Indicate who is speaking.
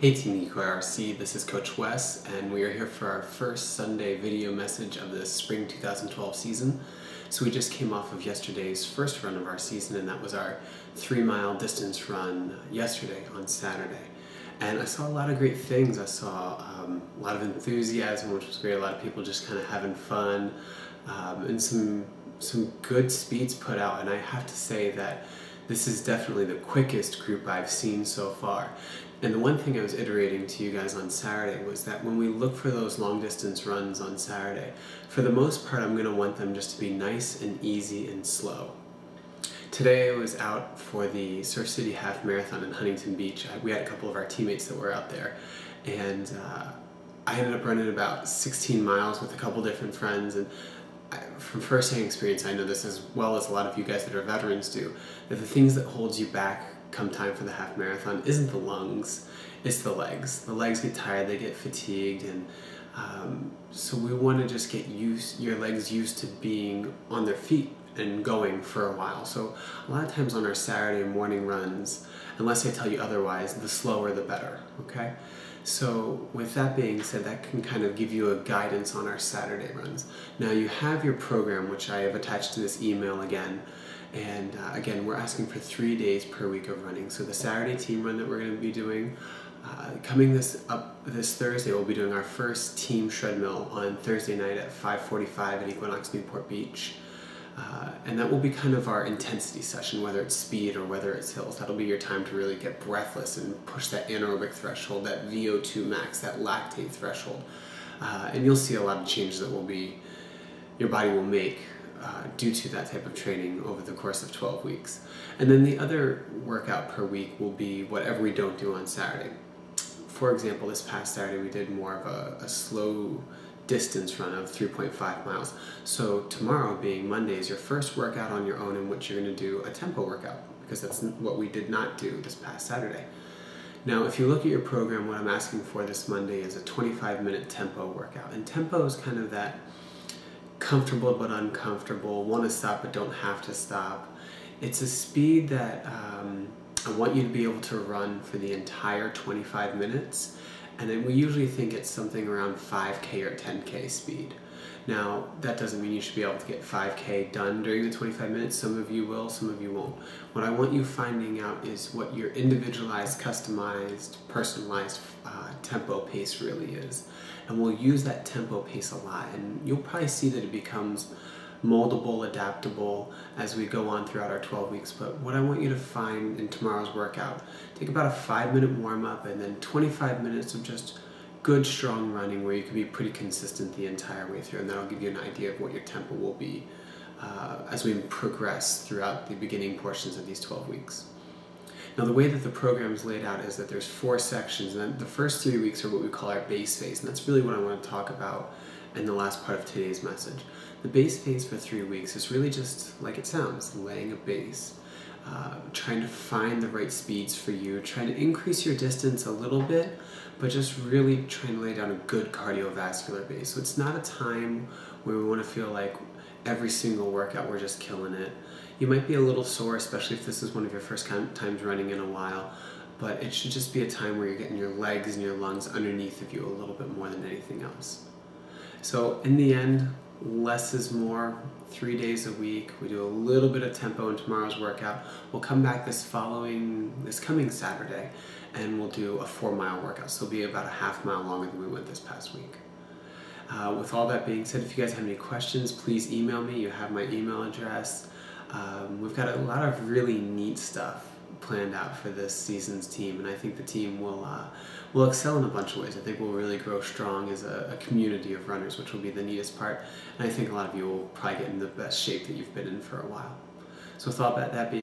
Speaker 1: Hey Team Eqrrc, this is Coach Wes, and we are here for our first Sunday video message of the spring 2012 season. So we just came off of yesterday's first run of our season, and that was our 3-mile distance run yesterday on Saturday. And I saw a lot of great things. I saw a lot of enthusiasm, which was great, a lot of people just kind of having fun, and some good speeds put out. And I have to say that this is definitely the quickest group I've seen so far. And the one thing I was iterating to you guys on Saturday was that when we look for those long distance runs on Saturday, for the most part I'm going to want them just to be nice and easy and slow. Today I was out for the Surf City Half Marathon in Huntington Beach. We had a couple of our teammates that were out there, and I ended up running about 16 miles with a couple different friends. And from first-hand experience, I know this as well as a lot of you guys that are veterans do, that the things that holds you back come time for the half marathon isn't the lungs, it's the legs. The legs get tired, they get fatigued, and so we want to just get your legs used to being on their feet and going for a while. So a lot of times on our Saturday morning runs, unless I tell you otherwise, the slower the better, okay? So with that being said, that can kind of give you a guidance on our Saturday runs. Now you have your program, which I have attached to this email again. And again, we're asking for 3 days per week of running. So the Saturday team run that we're going to be doing, coming this Thursday, we'll be doing our first team treadmill on Thursday night at 5:45 at Equinox Newport Beach. And that will be kind of our intensity session, whether it's speed or whether it's hills. That'll be your time to really get breathless and push that anaerobic threshold, that VO2 max, that lactate threshold. And you'll see a lot of changes that your body will make due to that type of training over the course of 12 weeks. And then the other workout per week will be whatever we don't do on Saturday. For example, this past Saturday we did more of a slow distance run of 3.5 miles. So tomorrow, being Monday, is your first workout on your own in which you're going to do a tempo workout, because that's what we did not do this past Saturday. Now, if you look at your program, what I'm asking for this Monday is a 25-minute tempo workout. And tempo is kind of that comfortable but uncomfortable, want to stop but don't have to stop. It's a speed that I want you to be able to run for the entire 25 minutes. And then we usually think it's something around 5K or 10K speed. Now, that doesn't mean you should be able to get 5K done during the 25 minutes. Some of you will, some of you won't. What I want you finding out is what your individualized, customized, personalized tempo pace really is. And we'll use that tempo pace a lot. And you'll probably see that it becomes moldable, adaptable as we go on throughout our 12 weeks. But what I want you to find in tomorrow's workout, take about a 5-minute warm-up and then 25 minutes of just good, strong running where you can be pretty consistent the entire way through, and that'll give you an idea of what your tempo will be as we progress throughout the beginning portions of these 12 weeks. Now, the way that the program is laid out is that there's 4 sections, and then the first 3 weeks are what we call our base phase, and that's really what I want to talk about in the last part of today's message. The base phase for 3 weeks is really just like it sounds, laying a base, trying to find the right speeds for you, trying to increase your distance a little bit, but just really trying to lay down a good cardiovascular base. So it's not a time where we want to feel like every single workout we're just killing it. You might be a little sore, especially if this is one of your first times running in a while, but it should just be a time where you're getting your legs and your lungs underneath of you a little bit more than anything else. So in the end, less is more. 3 days a week. We do a little bit of tempo in tomorrow's workout. We'll come back this coming Saturday, and we'll do a 4-mile workout. So it'll be about a half mile longer than we went this past week. With all that being said, if you guys have any questions, please email me. You have my email address. We've got a lot of really neat stuff planned out for this season's team, and I think the team will excel in a bunch of ways. I think we'll really grow strong as a community of runners, which will be the neatest part, and I think a lot of you will probably get in the best shape that you've been in for a while. So with all that being